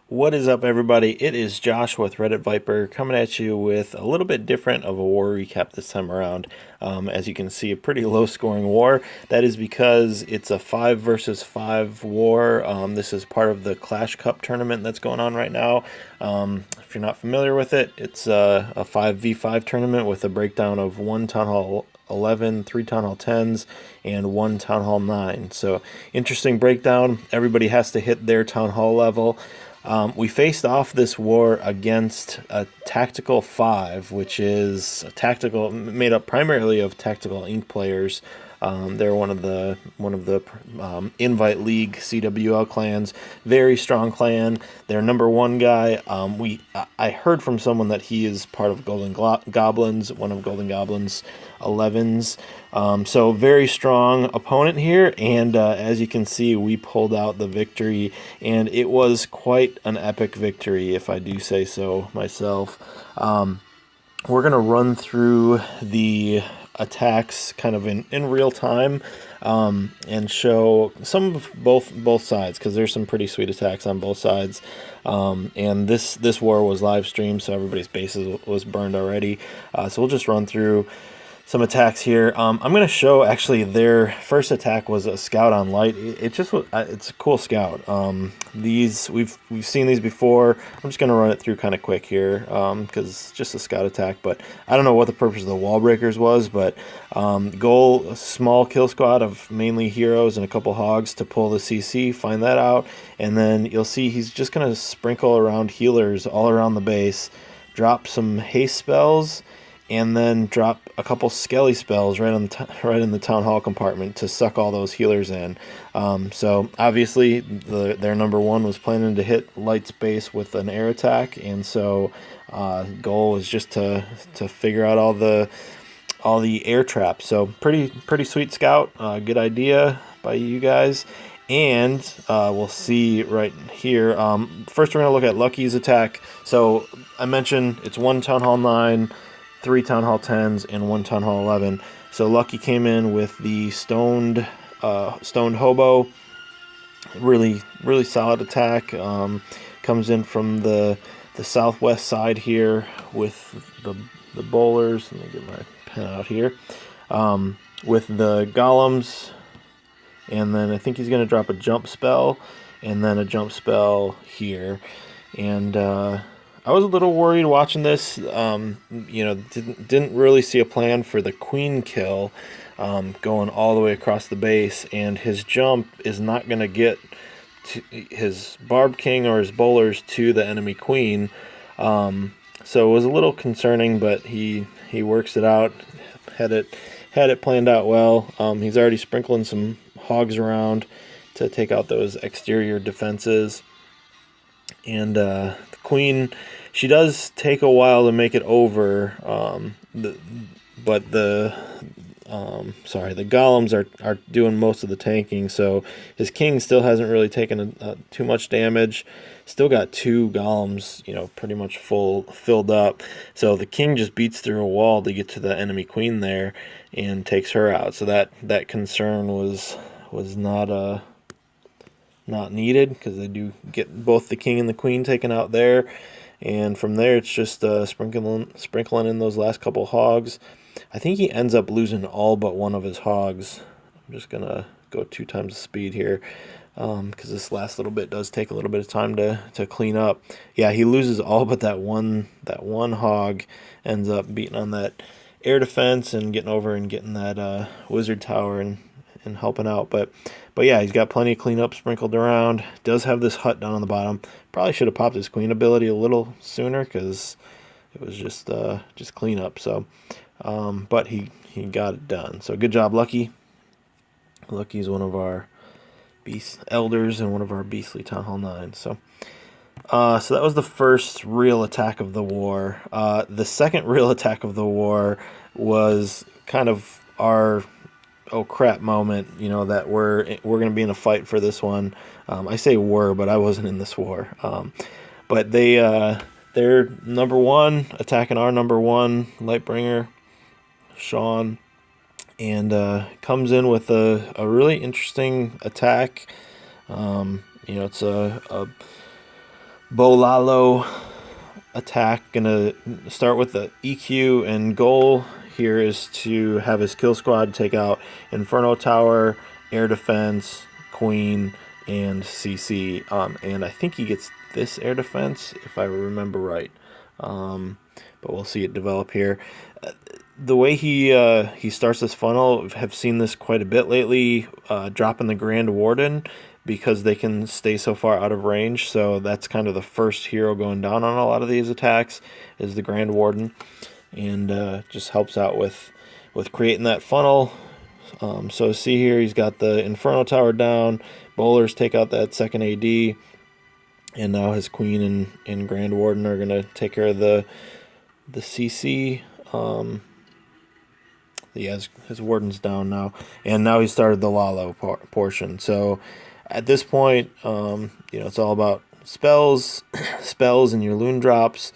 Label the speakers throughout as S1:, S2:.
S1: What is up, everybody? It is Josh with Reddit Viper coming at you with a little bit different of a war recap this time around. As you can see, a pretty low scoring war. That is because it's a 5 versus 5 war. This is part of the Clash Cup tournament that's going on right now. If you're not familiar with it, it's a 5v5 tournament with a breakdown of 1 Town Hall 11, 3 Town Hall 10s, and 1 Town Hall 9. So, interesting breakdown. Everybody has to hit their Town Hall level. We faced off this war against a Tactical 5, which is a tactical made up primarily of Tactical Inc. players. They're one of the Invite League CWL clans. Very strong clan. Their number one guy. I heard from someone that he is part of Golden Goblins, one of Golden Goblins 11s. So very strong opponent here, and as you can see, we pulled out the victory, and it was quite an epic victory, if I do say so myself. We're gonna run through the attacks kind of in real time, and show some of both sides, because there's some pretty sweet attacks on both sides. And this war was live streamed, so everybody's bases was burned already. So we'll just run through some attacks here. I'm going to show actually their first attack was a scout on light. It just was, it's a cool scout. These we've seen these before. I'm just going to run it through kind of quick here, because it's just a scout attack. But I don't know what the purpose of the wall breakers was. But goal, a small kill squad of mainly heroes and a couple hogs to pull the CC. Find that out, and then you'll see he's just going to sprinkle around healers all around the base, drop some haste spells, and then drop a couple skelly spells right in the town hall compartment to suck all those healers in. So obviously their number one was planning to hit Light's base with an air attack, and so goal is just to figure out all the air traps. So pretty sweet scout. Good idea by you guys. And we'll see right here. First, we're going to look at Lucky's attack. So I mentioned it's 1 Town Hall 9, 3 Town Hall 10s, and 1 Town Hall 11. So Lucky came in with the stoned hobo. Really solid attack. Comes in from the southwest side here with the bowlers. Let me get my pen out here. With the golems, and then I think he's going to drop a jump spell, and then a jump spell here. And I was a little worried watching this. Didn't really see a plan for the queen kill, going all the way across the base, and his jump is not going to get his Barb King or his bowlers to the enemy queen. So it was a little concerning, but he works it out. Had it planned out well. He's already sprinkling some hogs around to take out those exterior defenses. And the queen, she does take a while to make it over, but the golems are doing most of the tanking, so his king still hasn't really taken too much damage. Still got 2 golems, pretty much filled up. So the king just beats through a wall to get to the enemy queen there and takes her out. So that concern was not needed, because they do get both the king and the queen taken out there. And from there, it's just sprinkling in those last couple hogs. I think he ends up losing all but one of his hogs. I'm just going to go 2 times the speed here, because this last little bit does take a little bit of time to clean up. Yeah, he loses all but that one hog. Ends up beating on that air defense and getting over and getting that wizard tower and helping out. But yeah, he's got plenty of cleanup sprinkled around. Does have this hut down on the bottom. Probably should have popped his queen ability a little sooner, because it was just cleanup. So, but he got it done. So good job, Lucky. Lucky's one of our beast elders and one of our beastly Town Hall 9. So that was the first real attack of the war. The second real attack of the war was kind of our oh crap moment, that we're going to be in a fight for this one. I say were, but I wasn't in this war. But they're number one attacking our number one Lightbringer, Sean, and comes in with a really interesting attack. It's a Bolalo attack. Gonna start with the EQ, and goal here is to have his kill squad take out Inferno Tower, Air Defense, Queen, and CC. And I think he gets this Air Defense if I remember right. But we'll see it develop here. The way he starts this funnel, have seen this quite a bit lately. Dropping the Grand Warden because they can stay so far out of range. So that's kind of the first hero going down on a lot of these attacks is the Grand Warden, and just helps out with creating that funnel. So see here, he's got the Inferno Tower down. Bowlers take out that second AD, and now his Queen and Grand Warden are gonna take care of the CC. His Warden's down now, and now he started the Lalo portion. So at this point, it's all about spells, spells, and your loon drops,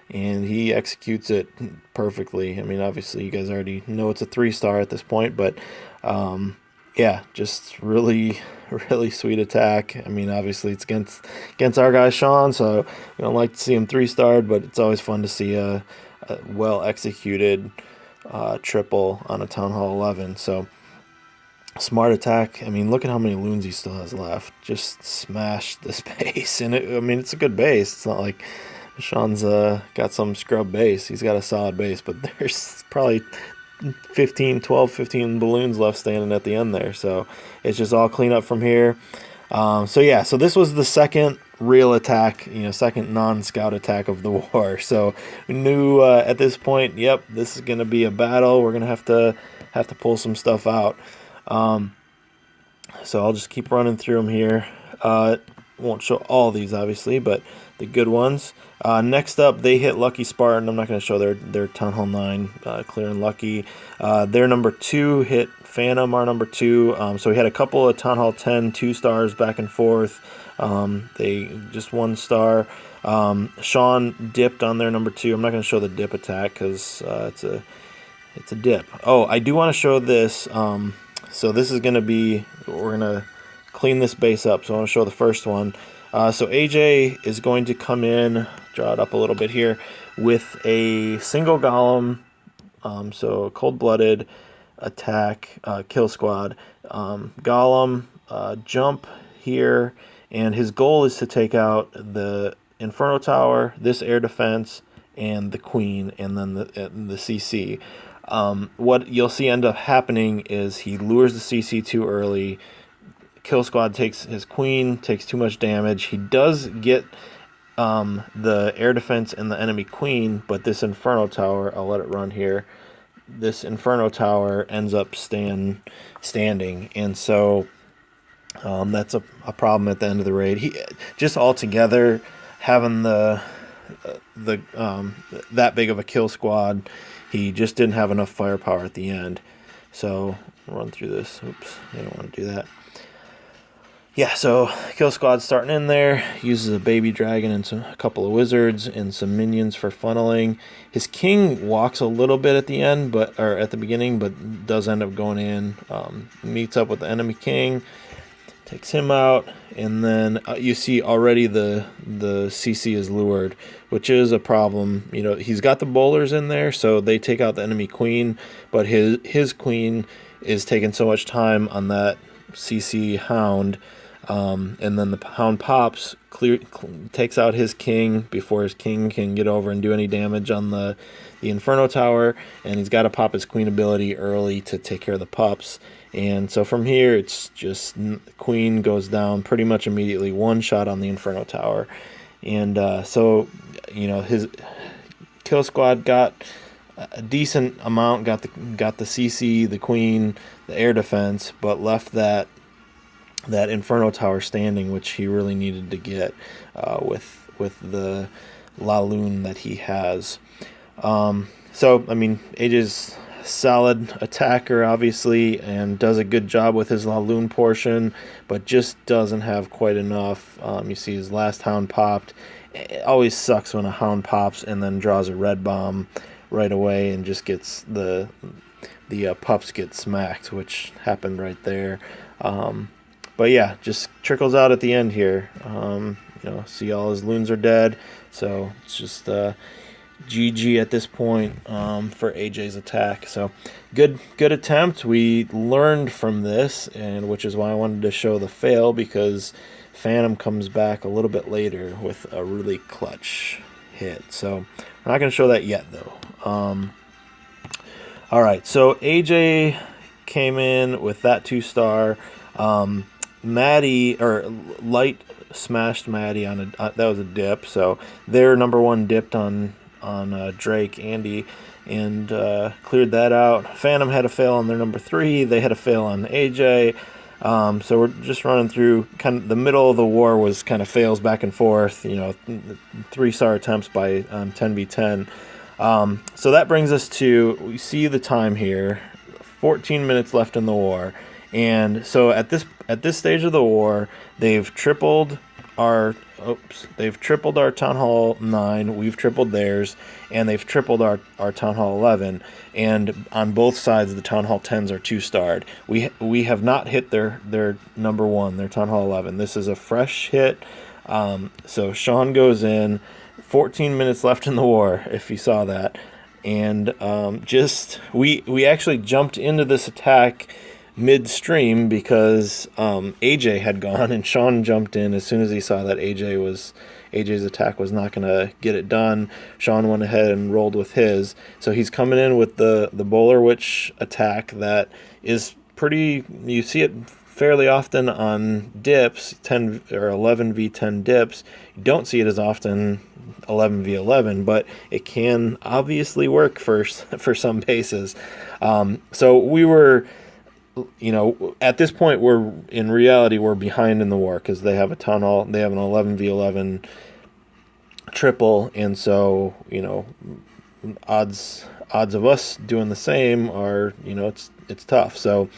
S1: and he executes it perfectly. I mean, obviously, you guys already know it's a 3-star at this point, but yeah, just really, really sweet attack. I mean, obviously, it's against our guy Sean, so we don't like to see him 3-starred, but it's always fun to see a well executed triple on a Town Hall 11. So smart attack. I mean, look at how many loons he still has left. Just smash this base, and it's a good base. It's not like Sean's got some scrub base. He's got a solid base, but there's probably 15 balloons left standing at the end there. So it's just all clean up from here. So this was the second real attack, second non-scout attack of the war. So we knew at this point, yep, this is going to be a battle. We're going to have to pull some stuff out. So I'll just keep running through them here. Won't show all these, obviously, but the good ones. Next up, they hit Lucky Spartan. I'm not going to show their Town Hall 9 clearing Lucky. Their number 2 hit Phantom, our number 2. So we had a couple of Town Hall 10 2-stars back and forth. They just 1-star. Sean dipped on their number 2. I'm not going to show the dip attack because it's a dip. Oh, I do want to show this. So this is going to be, we're going to clean this base up. So I want to show the first one. So AJ is going to come in, draw it up a little bit here, with a single golem. So cold-blooded attack, kill squad. Golem, jump here, and his goal is to take out the Inferno Tower, this air defense, and the Queen, and then the CC. What you'll see end up happening is he lures the CC too early. Kill squad takes his Queen, takes too much damage. He does get the air defense and the enemy Queen, but this Inferno Tower, I'll let it run here. This Inferno Tower ends up standing, and so that's a problem at the end of the raid. He just altogether having the that big of a kill squad, he just didn't have enough firepower at the end. So run through this. Oops, I don't want to do that. Yeah, so kill squad starting in there, uses a baby dragon and a couple of wizards and some minions for funneling. His king walks a little bit at the end, or at the beginning, but does end up going in. Meets up with the enemy king, takes him out, and then you see already the CC is lured, which is a problem. He's got the bowlers in there, so they take out the enemy queen, but his queen is taking so much time on that CC hound. And then the hound pops, takes out his king before his king can get over and do any damage on the Inferno Tower, and he's got to pop his queen ability early to take care of the pups. And so from here, it's just Queen goes down pretty much immediately, one shot on the Inferno Tower. And so his kill squad got a decent amount, got the CC, the Queen, the air defense, but left that Inferno Tower standing, which he really needed to get with the Laloon that he has. So I mean, AJ's solid attacker, obviously, and does a good job with his Laloon portion, but just doesn't have quite enough. You see his last hound popped. It always sucks when a hound pops and then draws a red bomb right away and just gets the pups get smacked, which happened right there. But yeah, just trickles out at the end here. see all his loons are dead. So it's just GG at this point for AJ's attack. So good attempt. We learned from this, and which is why I wanted to show the fail, because Phantom comes back a little bit later with a really clutch hit. So we're not going to show that yet, though. All right, so AJ came in with that 2-star. Maddie, or Light, smashed Maddie on that was a dip. So their number 1 dipped on Drake, Andy, and cleared that out. Phantom had a fail on their number 3. They had a fail on AJ. So we're just running through kind of the middle of the war was kind of fails back and forth, 3-star attempts by 10v10. So that brings us to, we see the time here, 14 minutes left in the war. And so at this stage of the war, they've tripled our Town Hall 9, we've tripled theirs, and they've tripled our Town Hall 11, and on both sides the Town Hall 10s are 2-starred. We have not hit their number 1, their Town Hall 11. This is a fresh hit. So Sean goes in, 14 minutes left in the war, if you saw that, and we actually jumped into this attack midstream because AJ had gone, and Sean jumped in as soon as he saw that AJ's attack was not going to get it done. Sean went ahead and rolled with his, so he's coming in with the Bowler Witch attack that is pretty, you see it fairly often on dips, 10 or 11v10 dips. You don't see it as often 11v11, but it can obviously work for some bases. So we were, at this point, in reality we're behind in the war because they have a Town Hall, they have an 11v11 triple, and so odds of us doing the same are, it's tough. So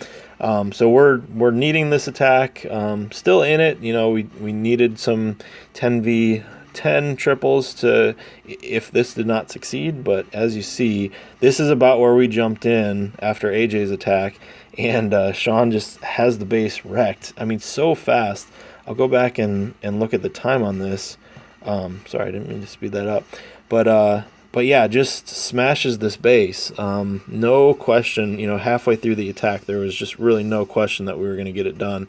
S1: we're needing this attack, still in it. We needed some 10v10 triples to, if this did not succeed, but as you see, this is about where we jumped in after AJ's attack. And Sean just has the base wrecked. I mean, so fast. I'll go back and look at the time on this. Sorry, I didn't mean to speed that up. But yeah, just smashes this base. No question, halfway through the attack, there was just really no question that we were going to get it done.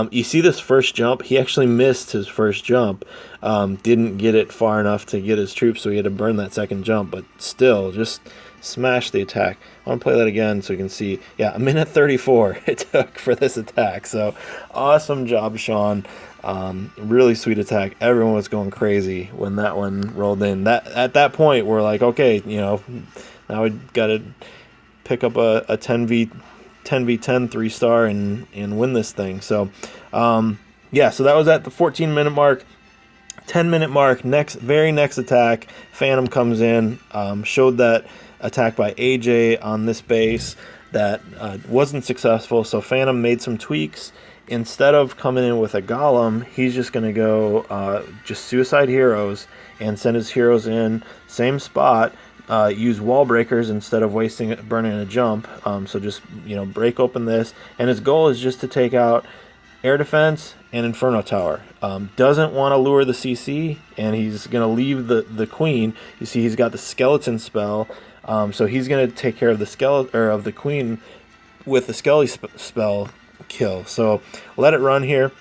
S1: You see this first jump? He actually missed his first jump. Didn't get it far enough to get his troops, so he had to burn that second jump. But still, just smash the attack. I want to play that again so you can see. Yeah, 1:34 it took for this attack. So awesome job, Sean. Really sweet attack. Everyone was going crazy when that one rolled in. At that point, we're like, okay, now we got to pick up a 10v10 3-star and win this thing. So yeah, so that was at the 14-minute mark. 10-minute mark, very next attack, Phantom comes in, showed that attack by AJ on this base that wasn't successful, so Phantom made some tweaks. Instead of coming in with a Golem, he's just going to go just Suicide Heroes and send his heroes in, same spot, use wall breakers instead of burning a jump. So just, break open this, and his goal is just to take out Air Defense and Inferno Tower. Doesn't want to lure the CC, and he's going to leave the Queen. You see he's got the Skeleton spell, so he's going to take care of the Queen with the Skelly spell kill. So let it run here.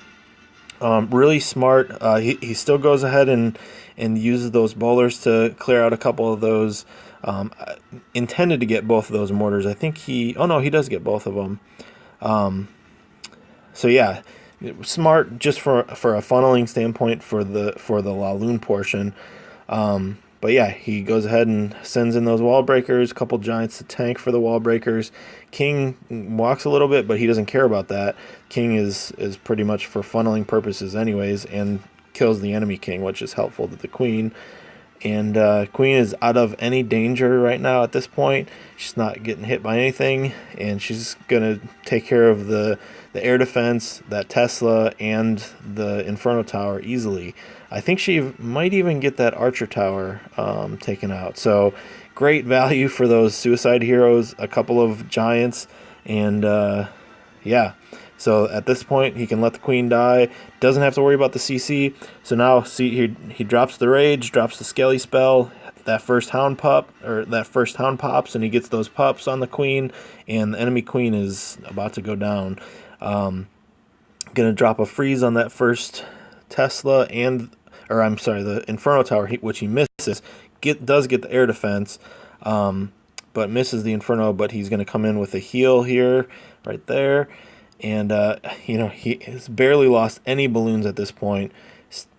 S1: Really smart. He still goes ahead and uses those bowlers to clear out a couple of those. Intended to get both of those mortars. I think he does get both of them. So yeah, smart just for a funneling standpoint for the Laloon portion. But yeah, he goes ahead and sends in those wall breakers, a couple giants to tank for the wall breakers. King walks a little bit, but he doesn't care about that. King is pretty much for funneling purposes anyways, and kills the enemy king, which is helpful to the Queen. And Queen is out of any danger right now at this point. She's not getting hit by anything, and she's going to take care of the air defense, that Tesla, and the Inferno Tower easily. I think she might even get that Archer Tower taken out. So great value for those Suicide Heroes, a couple of giants, and yeah, So at this point, he can let the queen die. Doesn't have to worry about the CC. So now, see, he drops the rage, drops the skelly spell. That first hound pops, and he gets those pups on the queen, and the enemy queen is about to go down. Gonna drop a freeze on that first Tesla, or I'm sorry, the Inferno Tower, which he misses. Does get the air defense, but misses the Inferno. But he's gonna come in with a heal here, right there, and he has barely lost any balloons at this point.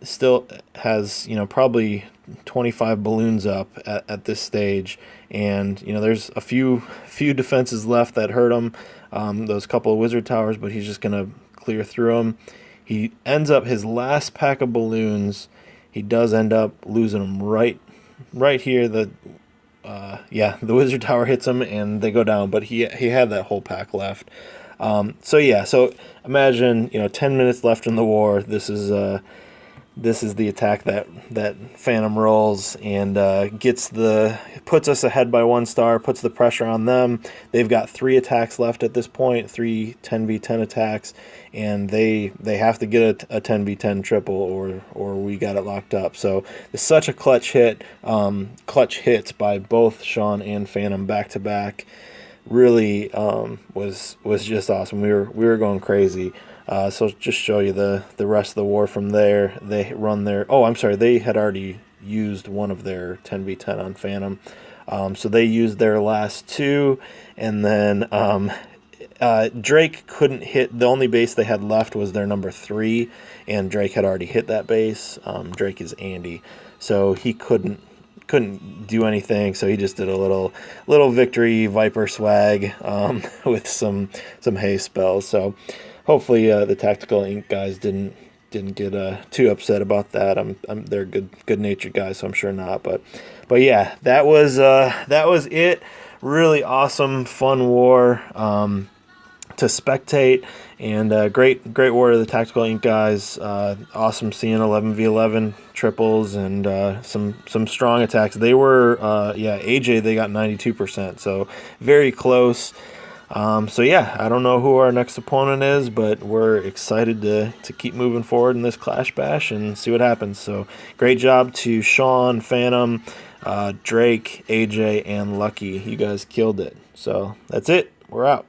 S1: Still has probably 25 balloons up at this stage, and there's a few defenses left that hurt him. Those couple of wizard towers, but he's just gonna clear through them. He ends up his last pack of balloons. He does end up losing them right here. The wizard tower hits him and they go down, but he had that whole pack left. So imagine 10 minutes left in the war. This is the attack that Phantom rolls and puts us ahead by 1 star, puts the pressure on them. They've got 3 attacks left at this point, 3 10v10 attacks, and they have to get a 10v10 triple or we got it locked up. So it's such a clutch hits by both Sean and Phantom back to back. Really was just awesome. We were going crazy. So just show you the rest of the war from there. They run their... Oh, I'm sorry. They had already used one of their 10v10 on Phantom. So they used their last 2. And then Drake couldn't hit... The only base they had left was their number 3. And Drake had already hit that base. Drake is Andy. So he couldn't do anything. So he just did a little victory Viper swag with some haste spells. So... Hopefully the Tactical Ink guys didn't get too upset about that. They're good natured guys, so I'm sure not. But yeah, that was it. Really awesome, fun war to spectate, and great war to the Tactical Ink guys. Awesome seeing 11v11 triples and some strong attacks. They were AJ, they got 92%, so very close. So yeah, I don't know who our next opponent is, but we're excited to keep moving forward in this Clash Bash and see what happens. So great job to Sean, Phantom, Drake, AJ, and Lucky. You guys killed it. So that's it. We're out.